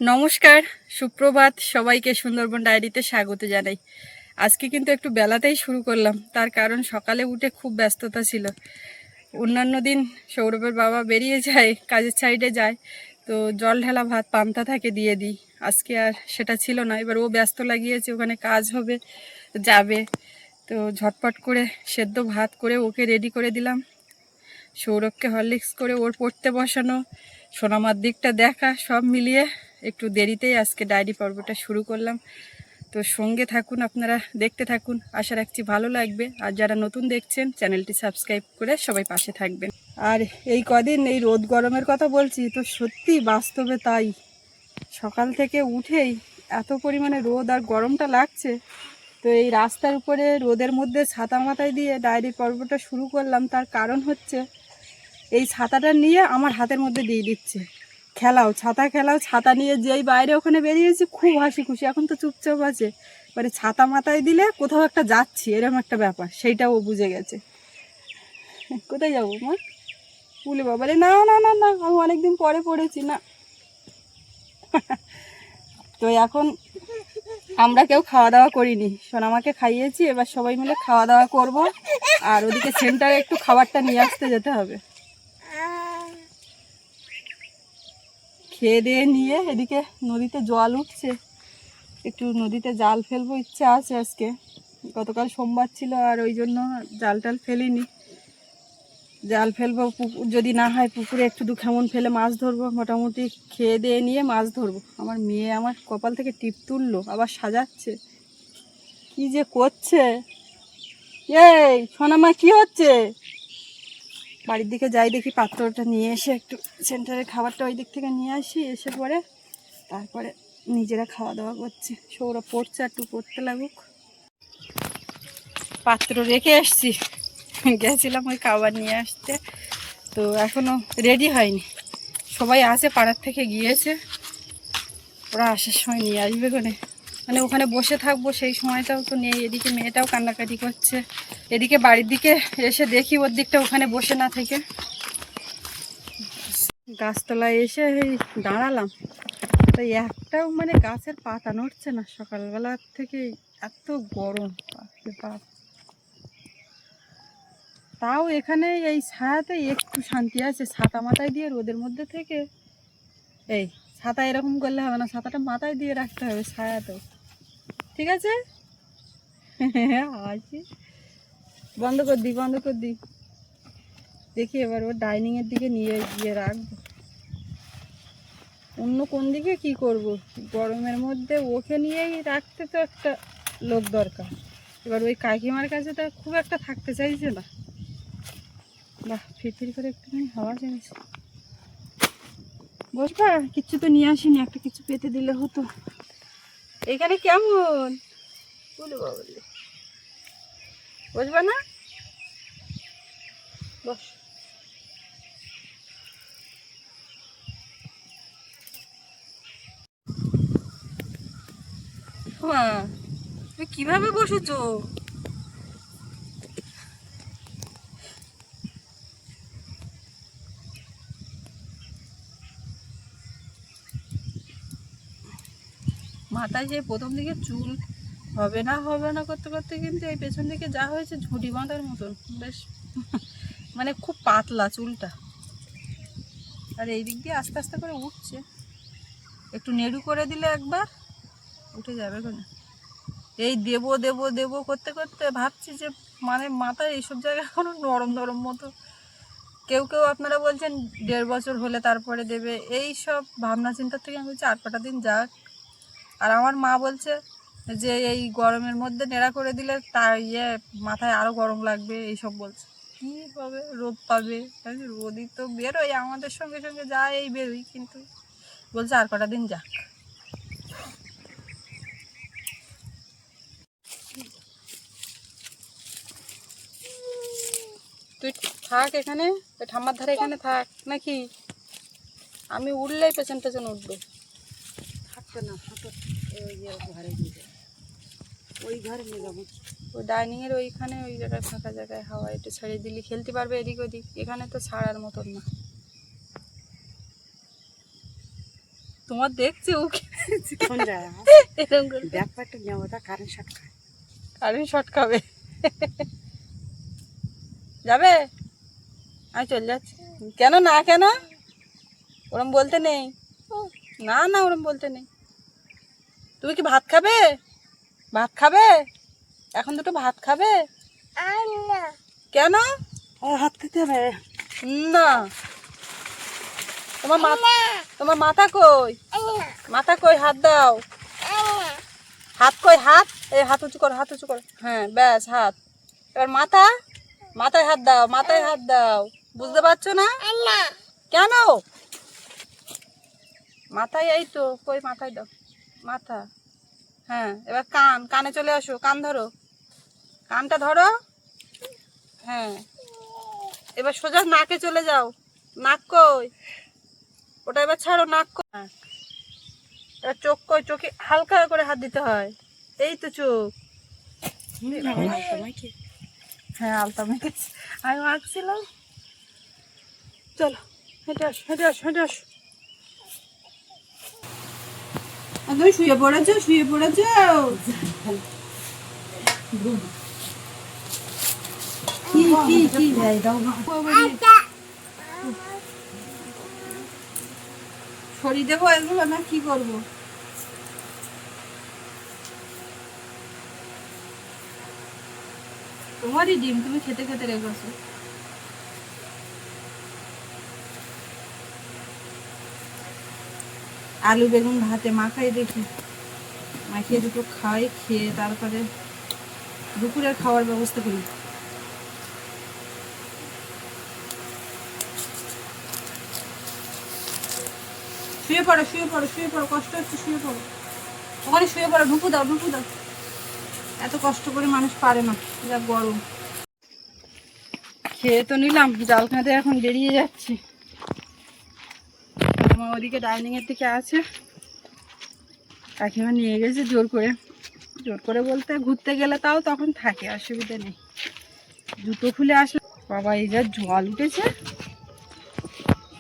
নমস্কার, সুপ্রভাত সবাইকে। সুন্দরবন ডায়েরিতে স্বাগত জানাই। আজকে কিন্তু একটু বেলাতেই শুরু করলাম, তার কারণ সকালে উঠে খুব ব্যস্ততা ছিল। অন্যান্য দিন সৌরভের বাবা বেরিয়ে যায়, কাজের সাইডে যায়, তো জল ঢালা ভাত পান্তা থাকে দিয়ে দিই। আজকে আর সেটা ছিল না। এবার ও ব্যস্ত লাগিয়েছে, ওখানে কাজ হবে, যাবে, তো ঝটপট করে সেদ্ধ ভাত করে ওকে রেডি করে দিলাম। সৌরভকে হরলিক্স করে ওর পড়তে বসানো, সোনামার দিকটা দেখা, সব মিলিয়ে একটু দেরিতেই আজকে ডায়েরি পর্বটা শুরু করলাম। তো সঙ্গে থাকুন, আপনারা দেখতে থাকুন, আশা রাখছি ভালো লাগবে। আর যারা নতুন দেখছেন চ্যানেলটি সাবস্ক্রাইব করে সবাই পাশে থাকবেন। আর এই কদিন এই রোদ গরমের কথা বলছি, তো সত্যি বাস্তবে তাই। সকাল থেকে উঠেই এত পরিমাণে রোদ আর গরমটা লাগছে, তো এই রাস্তার উপরে রোদের মধ্যে ছাতা মাথায় দিয়ে ডায়েরি পর্বটা শুরু করলাম। তার কারণ হচ্ছে এই ছাতাটা নিয়ে আমার হাতের মধ্যে দিয়ে দিচ্ছে, খেলাও ছাতা, খেলাও ছাতা নিয়ে। যেই বাইরে ওখানে বেরিয়েছি খুব হাসি খুশি, এখন তো চুপচাপ আছে, মানে ছাতা মাথায় দিলে কোথাও একটা যাচ্ছি এরকম একটা ব্যাপার, সেইটাও ও বুঝে গেছে। কোথায় যাবো মা? বলে বাবা রে, না না না না, আমি অনেকদিন পরে পড়েছি না। তো এখন আমরা কেউ খাওয়া দাওয়া করিনি, সোনামাকে খাইয়েছি, এবার সবাই মিলে খাওয়া দাওয়া করব। আর ওদিকে সেন্টারে একটু খাবারটা নিয়ে আসতে যেতে হবে। খেয়ে দিয়ে নিয়ে এদিকে নদীতে জল উঠছে, একটু নদীতে জাল ফেলবো ইচ্ছা আছে আজকে। গতকাল সোমবার ছিল আর ওই জন্য জাল টাল ফেলিনি। জাল ফেলবো, পুকুর যদি না হয় পুকুরে একটু দু খেমন ফেলে মাছ ধরবো। মোটামুটি খেয়ে দিয়ে নিয়ে মাছ ধরবো। আমার মেয়ে আমার কপাল থেকে টিপ তুললো, আবার সাজাচ্ছে, কি যে করছে। এই সোনামা, কি হচ্ছে? বাড়ির দিকে যাই, দেখি পাত্রটা নিয়ে এসে একটু সেন্টারের খাবারটা ওই দিক থেকে নিয়ে আসি, এসে পরে তারপরে নিজেরা খাওয়া দাওয়া করছে। সৌরভ পড়ছে, একটু পড়তে লাগুক। পাত্র রেখে এসছি, গেছিলাম ওই খাবার নিয়ে আসতে, তো এখনো রেডি হয়নি। সবাই আসে, পাড়ার থেকে গিয়েছে, ওরা আসার সময় নিয়ে আসবে। মানে ওখানে বসে থাকবো সেই সময়টাও তো নেই। এদিকে মেয়েটাও কান্নাকাটি করছে, এদিকে বাড়ির দিকে এসে দেখি ওর দিকটা, ওখানে বসে না থেকে গাছতলায় এসে এই দাঁড়ালাম। তাই একটাও মানে গাছের পাতা নড়ছে না, সকালবেলার থেকে এত গরম, বাপ। তাও এখানে এই ছায়াতে একটু শান্তি আছে, ছাতা মাথায় দিয়ে রোদের মধ্যে থেকে। এই ছাতা এরকম করলে হবে না, ছাতাটা মাথায় দিয়ে রাখতে হবে ছায়াতেও, ঠিক আছে? আছি, বন্ধ করে দিই, বন্ধ করে দিই। দেখি এবার ওর ডাইনিংয়ের দিকে নিয়ে গিয়ে রাখবো। অন্য কোন দিকে কি করব, গরমের মধ্যে ওকে নিয়েই রাখতে তো একটা লোক দরকার। এবার ওই কাকিমার কাছে তো খুব একটা থাকতে চাইছে না। বাহ, ফিরফির করে একটুখানি হাওয়া চাইছে। বসবা? কিচ্ছু তো নিয়ে আসিনি, একটা কিছু পেতে দিলে হতো। এখানে কেমন বলে বাবলে, বসবা না? বস। হ্যাঁ, তুমি কিভাবে বসেছো? মাথায় যে প্রথম দিকে চুল হবে না হবে না করতে করতে কিন্তু এই পেছন দিকে যা হয়েছে ঝুঁটি বাঁধার মতন, বেশ মানে খুব পাতলা চুলটা। আর এই দিক দিয়ে আস্তে আস্তে করে উঠছে, একটু নেড়ু করে দিলে একবার উঠে যাবে। এই দেবো দেবো দেবো করতে করতে ভাবছি যে মানে মাথায় এইসব জায়গায় এখনো নরম নরম মতো। কেউ কেউ আপনারা বলছেন 1.5 বছর হলে তারপরে দেবে, এই সব ভাবনা চিন্তার থেকে আমি বলছি 8-9টা দিন যাক। আর আমার মা বলছে যে এই গরমের মধ্যে নেড়া করে দিলে তার মাথায় আরও গরম লাগবে, এইসব বলছে। কী হবে, রোদ পাবে, রোদই তো বেরোয় আমাদের সঙ্গে সঙ্গে যায়, এই বেরোই, কিন্তু বলছে আর কটা দিন যাক। তুই থাক এখানে, ওই ঠাম্মার ধারে এখানে থাক নাকি? আমি উঠলেই পেছন পেছন উঠবে। থাকবে না, ওই ঘরে নিয়ে যাবো, ওই ঘরে নিয়ে যাবো, ওই ডাইনিংয়ের ওইখানে, ওই জায়গায় ফাঁকা জায়গায় হাওয়া একটু ছেড়ে দিলে খেলতে পারবে এদিক ওদিক। এখানে তো ছাড়ার মতন না। তোমার দেখছে ও এরকম করে ব্যাপারটা নেওয়াটা কারেন্ট শর্ট খায়। কারেন্ট শর্ট খাবে। যাবে? আমি চলে যাচ্ছি। কেন না, কেন ওরম বলতে নেই। না না, ওরম বলতে নেই। তুমি কি ভাত খাবে? ভাত খাবে? এখন দুটো ভাত খাবে? কেন? হাত খেতে হবে না। তোমার মাথা কই? মাথা কই? হাত দাও। হাত কই? হাত, এই হাত উঁচু করো, হাত উঁচু করো। হ্যাঁ ব্যাস, হাত। এবার মাথা, মাথায় হাত দাও, মাথায় হাত দাও। বুঝতে পারছো না? কেন? মাথায়, এই তো কই, মাথায় দাও মাথা। হ্যাঁ এবার কান, কানে চলে আসো, কান ধরো, কানটা ধরো। হ্যাঁ এবার সোজা নাকে চলে যাও। নাক কই? ওটা এবার ছাড়ো, নাক কই? হ্যাঁ। এবার চোখ কই? চোখে হালকা করে হাত দিতে হয়। এই তো চোখ। হ্যাঁ আলতা মেখেছি, আমি মাখছিলাম। চলো হেঁটে আসো, হেঁটে আসো, হেঁটে আসো। তুমি শুয়ে পড়েছো, শুয়ে পড়েছো। ছড়িয়ে দেবো এগুলো না, কি করবো? তোমারই ডিম, তুমি খেতে খেতে রেখেছো। আলু বেগুন ভাতে মাখাই দেখি, মাখিয়ে দুটো খাই, খেয়ে তারপরে দুপুরের খাওয়ার ব্যবস্থা করি। শুয়ে পড়ো, শুয়ে পড়ো, শুয়ে পড়ো, কষ্ট হচ্ছে, শুয়ে পড়ো। ওখানে শুয়ে পড়ো, ঢুকু দাও, ঢুকু দাও। এত কষ্ট করে মানুষ পারে না, যা গরম। খেয়ে তো নিলাম, জাল খাঁতে এখন বেরিয়ে যাচ্ছি। আমার ওদিকে ডাইনিং এর দিকে আছে, কাকিমা নিয়ে গেছে জোর করে। জোর করে বলতে ঘুরতে গেলে তাও তখন থাকে, অসুবিধা নেই। জুতো খুলে আসলে বাবা, এই যা জল উঠেছে।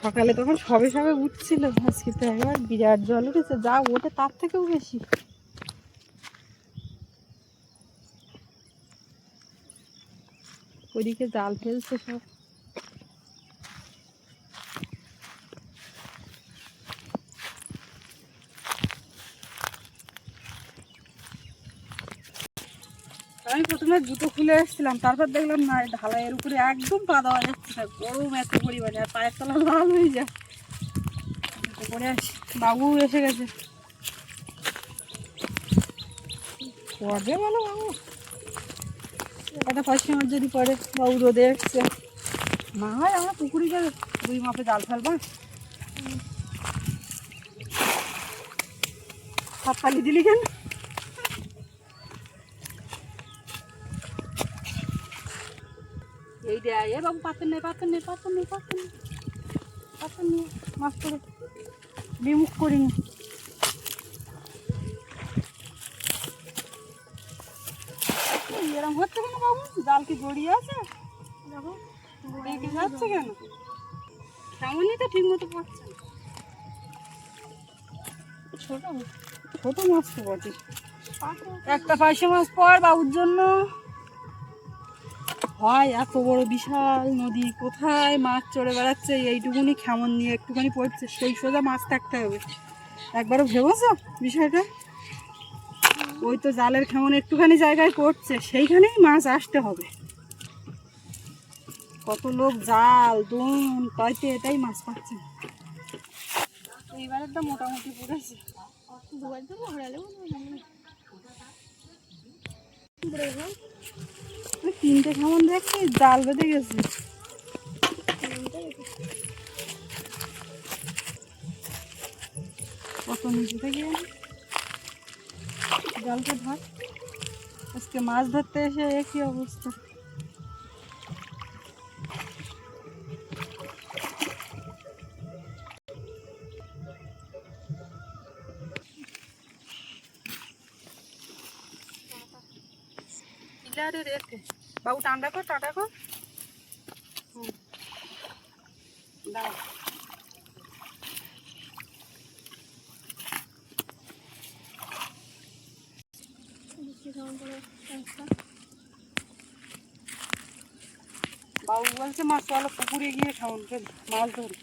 সকালে তখন সবে সবে উঠছিল, আজকে তো একবার বিরাট জল উঠেছে, যা ওঠে তার থেকেও বেশি। ওইদিকে জাল ফেলছে সব। আমি প্রথমে জুতো খুলে এসেছিলাম, তারপর দেখলাম না, ঢালাইয়ের উপরে একদম পা দেওয়া যাচ্ছে না, গরম এত পরিমাণে, আর পায়ের তলা লাল হয়ে যায়। জুতো পরে আসি, বাবু এসে গেছে। পড়বে বলো বাবু, একটা ফার্স্ট মাস যদি পরে, বাবু রোদে এসছে। না হয় আমরা পুকুরে গেলে দুই মাপে জাল ফেলবা। হাত পালি দিলি কেন? এই দেয়, এ বাবু পাথর নেই, পাথর নেই, পাথর নেই, পাথর নেই, পাথর নিয়ে মাছ করে বিমুখ করিনি। এরকম হচ্ছে কেন বাবু? জাল কি গড়িয়ে আছে? দেখো গড়িয়ে কি যাচ্ছে কেন? তেমনই তো ঠিক মতো পড়ছে না। ছোট ছোট মাছ তো বটে। একটা পার্শে মাছ পর বাবুর জন্য হয়। এত বড় বিশাল নদী, কোথায় মাছ চড়ে বেড়াচ্ছে, এইটুকুনি খেমন নিয়ে একটুখানি পড়ছে, সেই সোজা মাছ থাকতে হবে। একবারও ভেবেছো বিষয়টা? ওই তো জালের খেমন একটুখানি জায়গায় পড়ছে, সেইখানেই মাছ আসতে হবে। কত লোক জাল দোন তাইতে, এটাই মাছ পাচ্ছে না। এইবারের তো মোটামুটি পড়েছে। তিনটে খেমন দেখছি, জাল বেঁধে গেছে। কত নিচে থেকে জালটা ধর। আজকে মাছ ধরতে এসে একই অবস্থা। বাবু টান্ডা কর, টাটা কর। দাও বাবু বলছে মাছ চলো পুকুরে গিয়ে খাওয়ান ফেলি মাছ ধরি।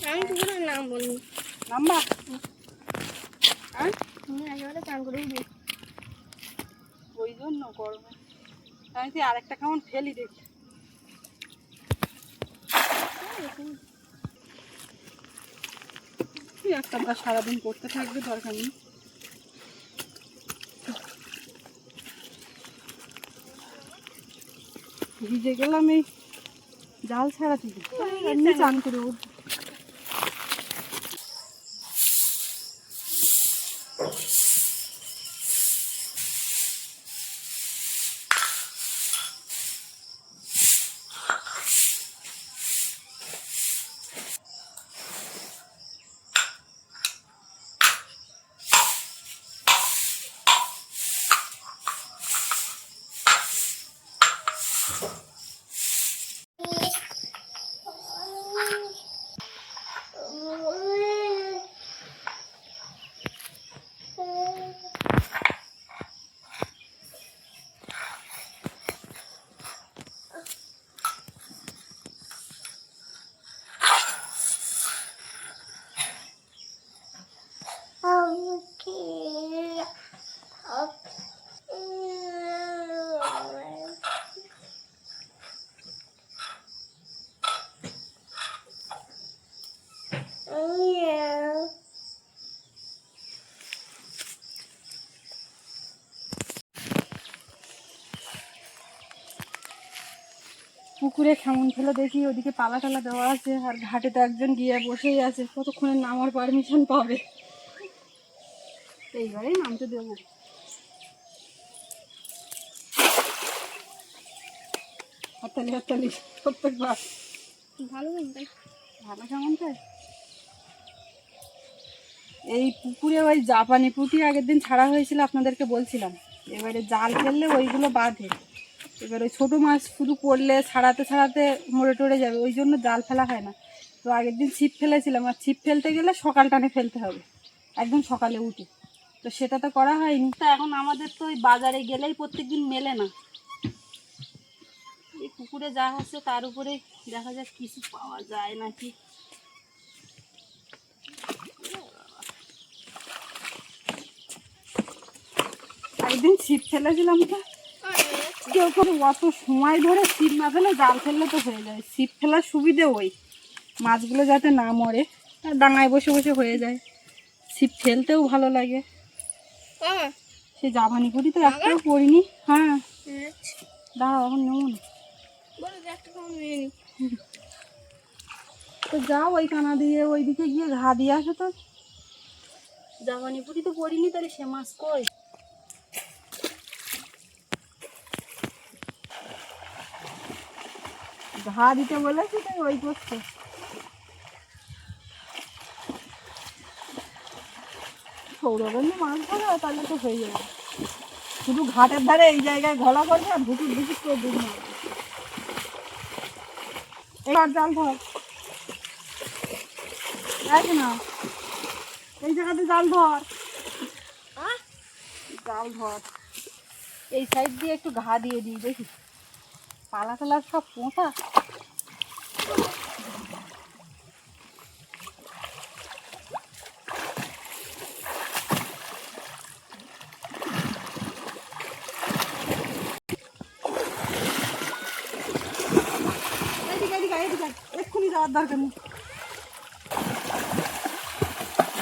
আমি পুকুরের নাম বলিনি। নাম্বা হ্যাঁ তুমি একেবারে চান করে উঠবে। ওই জন্য গরমে আমি তুই আরেকটা খাওয়ান ফেলি দেখি। তুই একটা কাজ সারাদিন করতে থাকবে, দরকার নেই। ভিজে গেলাম এই জাল ছাড়া থেকে, এমনি চান করে উঠবো। পুকুরে কেমন ফেলে দেখি, ওদিকে পালা টালা দেওয়া আছে, আর ঘাটে তো একজন গিয়ে বসেই আছে, কতক্ষণে নামার পারমিশন পাবে। এইবারেই নামতে দেবো। হাততালি হাততালি প্রত্যেকবার। ভালো কেন তাই? ভালো কেমন তাই? এই পুকুরে ওই জাপানি পুঁটি আগের দিন ছাড়া হয়েছিল, আপনাদেরকে বলছিলাম। এবারে জাল ফেললে ওইগুলো বাঁধে। এবার ওই ছোটো মাছ শুধু পড়লে ছাড়াতে ছাড়াতে মরে টরে যাবে, ওই জন্য জাল ফেলা হয় না। তো আগের দিন ছিপ ফেলেছিলাম, আর ছিপ ফেলতে গেলে সকাল টানে ফেলতে হবে, একদম সকালে উঠে। তো সেটা তো করা হয়নি। তা এখন আমাদের তো ওই বাজারে গেলেই প্রত্যেকদিন মেলে না। এই পুকুরে যা আছে তার উপরে দেখা যাক কিছু পাওয়া যায় নাকি। একদিন ছিপ ফেলেছিলাম, তো কেউ করে অত সময় ধরে ছিপ না ফেলে জাল ফেললে তো হয়ে যায়। ছিপ ফেলার সুবিধে ওই মাছগুলো যাতে না মরে, আর ডাঙায় বসে বসে হয়ে যায়। ছিপ ফেলতেও ভালো লাগে। সে জাপানি পুঁটি তো একটাও পড়িনি। হ্যাঁ দাঁড়াও, এখন নেবো না। তো যাও ওই কানা দিয়ে ওইদিকে গিয়ে ঘা দিয়ে আসো তো। জাপানি পুঁটি তো পড়িনি, তাহলে সে মাছ কই? ঘা দিতে বলেছি তাই ওই করছে। সৌরভেন্দ্র মাছ ধরে তাহলে তো হয়ে যাবে। শুধু ঘাটের ধারে এই জায়গায় ঘোলা করবে আর ভুটুর ভুটুর করে ডুব মারবে। এবার জাল ধর, দেখ না এই জায়গাতে জাল ধর, জাল ধর। এই সাইড দিয়ে একটু ঘা দিয়ে দিই, দেখি পালা টালা সব পোঁতা। এক্ষুনি যাওয়ার দরকার নেই,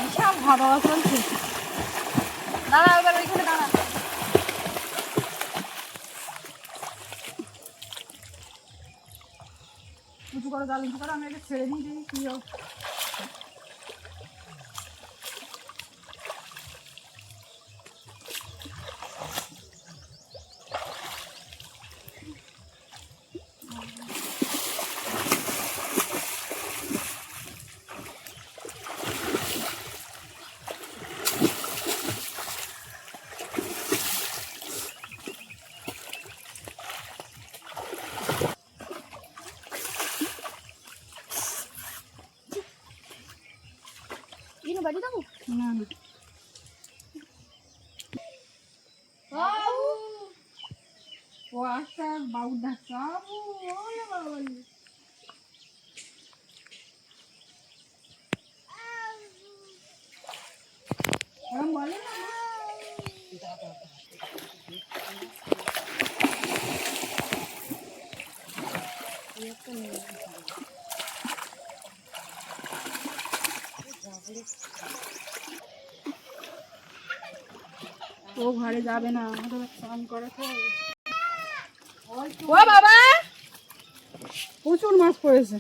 বিশাল ভাবা চলছে। দাঁড়া, এবার ওইখানে দাঁড়া। উঁচু করো, জাল উঁচু করো, আমি আগে ছেড়ে নিই, দেখি কি হোক। বাড়ি যাবো না না, ও আচ্ছা বাবু ডাক্তার বলে না ও ঘরে যাবে না, আমাদের স্নান করাতে হবে। ও বাবা প্রচুর মাছ পড়েছে।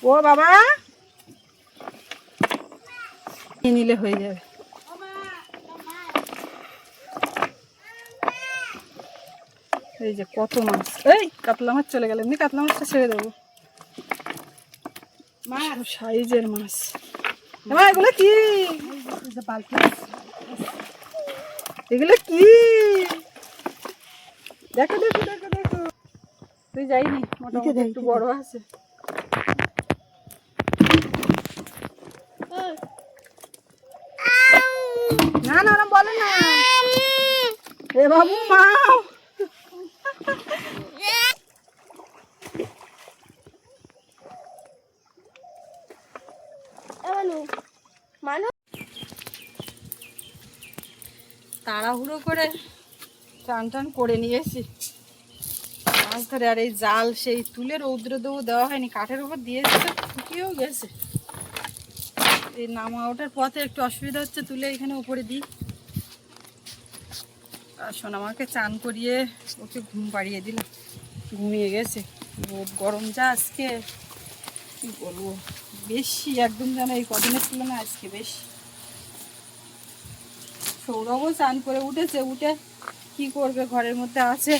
ও বাবা নিয়ে নিলে হয়ে যাবে। এই যে কত মাছ, এই কাতলা মাছ চলে গেল, এমনি কাতলা মাছটা ছেড়ে দেবো। সাইজের মাছ। এগুলো কি? এগুলো কি? দেখো দেখো দেখো দেখো, তুই যাইনি, মোটামুটি একটু বড় আছে। না না ওরম বলে না এ বাবু মা। তাড়াহুড়ো করে টান টান করে নিয়েছি মাছ ধরে। আর এই জাল সেই তুলে রৌদ্র দেবো দেওয়া হয়নি, কাঠের উপর দিয়েছে, শুকিয়েও গেছে। এই নামা ওঠার পথে একটু অসুবিধা হচ্ছে, তুলে এখানে উপরে দিই। আর সোনামাকে চান করিয়ে ওকে ঘুম পাড়িয়ে দিলাম, ঘুমিয়ে গেছে। রোদ গরম যা আজকে, কি বলবো, বেশি একদম যেন এই কদিনের তুলনায় আজকে বেশি। সৌরভও চান করে উঠেছে, উঠে কি করবে, ঘরের মধ্যে আছে।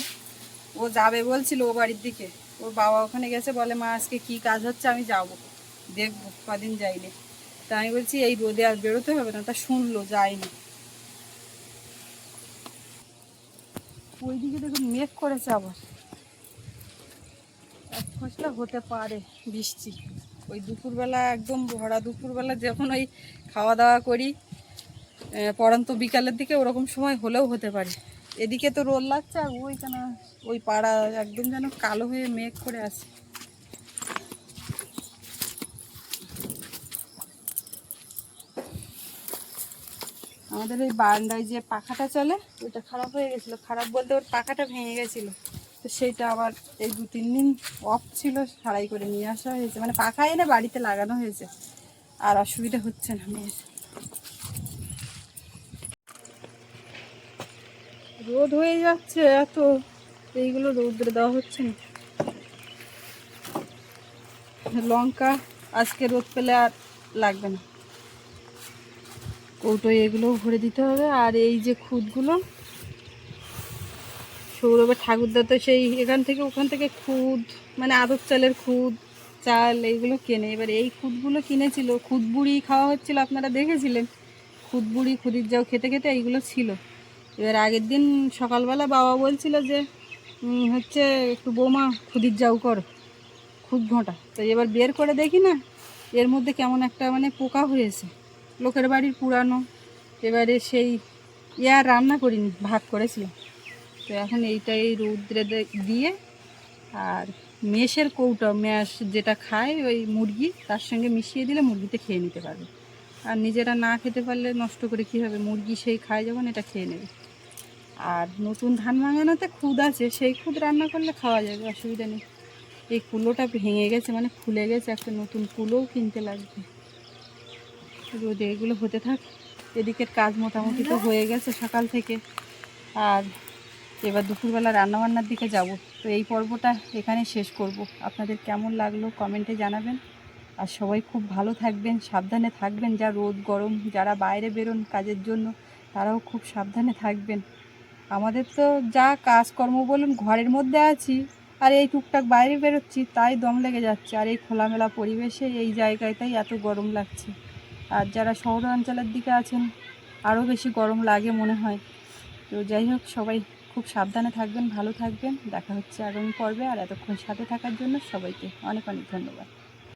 ও যাবে বলছিল ও বাড়ির দিকে, ওর বাবা ওখানে গেছে, বলে মা আজকে কি কাজ হচ্ছে আমি যাবো, দেখবো, কদিন যাইনি। তা আমি বলছি এই রোদে আর বেরোতে হবে না, তা শুনলো, যায়নি। ওইদিকে দেখুন মেঘ করেছে আবার, এক ফসলা হতে পারে বৃষ্টি। ওই দুপুরবেলা একদম ভরা দুপুরবেলা যখন ওই খাওয়া দাওয়া করি, পড়ন্ত বিকালের দিকে ওরকম সময় হলেও হতে পারে। এদিকে তো রোদ লাগছে, আর ওইখানে ওই পাড়া একদম যেন কালো হয়ে মেঘ করে আছে। আমাদের ওই বারান্দায় যে পাখাটা চলে ওইটা খারাপ হয়ে গেছিলো, খারাপ বলতে ওর পাখাটা ভেঙে গেছিলো, তো সেইটা আবার এই 2-3 দিন অফ ছিল, সারাই করে নিয়ে আসা হয়েছে, মানে পাখা এনে বাড়িতে লাগানো হয়েছে। আর অসুবিধা হচ্ছে না মেয়ের। রোদ হয়ে যাচ্ছে এত, এইগুলো রোদ্রে দেওয়া হচ্ছে না। লঙ্কা আজকে রোদ পেলে আর লাগবে না, কৌটোয় এগুলোও ভরে দিতে হবে। আর এই যে খুদগুলো, সৌরভের ঠাকুরদা তো সেই এখান থেকে ওখান থেকে খুদ, মানে আদর চালের খুদ, চাল এইগুলো কেনে। এবার এই খুদগুলো কিনেছিল, খুদ বুড়ি খাওয়া হচ্ছিল, আপনারা দেখেছিলেন, খুদ বুড়ি খুদির যাও খেতে খেতে এইগুলো ছিল। এবার আগের দিন সকালবেলা বাবা বলছিল যে হচ্ছে একটু বৌমা খুদির যাও করো, খুদ ঘোঁটা। তো এবার বের করে দেখি না, এর মধ্যে কেমন একটা মানে পোকা হয়েছে, লোকের বাড়ির পুরানো। এবারে সেই আর রান্না করিনি, ভাত করেছিলাম। তো এখন এইটা এই রৌদ্রে দিয়ে, আর মেষের কৌটা, ম্যাশ যেটা খায় ওই মুরগি, তার সঙ্গে মিশিয়ে দিলে মুরগিতে খেয়ে নিতে পারবে। আর নিজেরা না খেতে পারলে নষ্ট করে কী হবে, মুরগি সেই খায় যখন এটা খেয়ে নেবে। আর নতুন ধান ভাঙানোতে খুদ আছে, সেই খুদ রান্না করলে খাওয়া যাবে, অসুবিধা নেই। এই কুলোটা ভেঙে গেছে, মানে খুলে গেছে, একটা নতুন কুলোও কিনতে লাগবে। রোদে এগুলো হতে থাক। এদিকের কাজ মোটামুটি তো হয়ে গেছে সকাল থেকে। আর এবার দুপুরবেলা রান্নাবান্নার দিকে যাব। তো এই পর্বটা এখানে শেষ করব। আপনাদের কেমন লাগলো কমেন্টে জানাবেন। আর সবাই খুব ভালো থাকবেন, সাবধানে থাকবেন। যা রোদ গরম, যারা বাইরে বেরোন কাজের জন্য তারাও খুব সাবধানে থাকবেন। আমাদের তো যা কাজকর্ম বলুন, ঘরের মধ্যে আছি আর এই টুকটাক বাইরে বেরোচ্ছি, তাই দম লেগে যাচ্ছে। আর এই খোলামেলা পরিবেশে এই জায়গাটাই এত গরম লাগছে। আর যারা শহর অঞ্চলের দিকে আছেন আরও বেশি গরম লাগে মনে হয়। তো যাই হোক, সবাই খুব সাবধানে থাকবেন, ভালো থাকবেন। দেখা হচ্ছে আগামী পর্বে। আর এতক্ষণ সাথে থাকার জন্য সবাইকে অনেক অনেক ধন্যবাদ।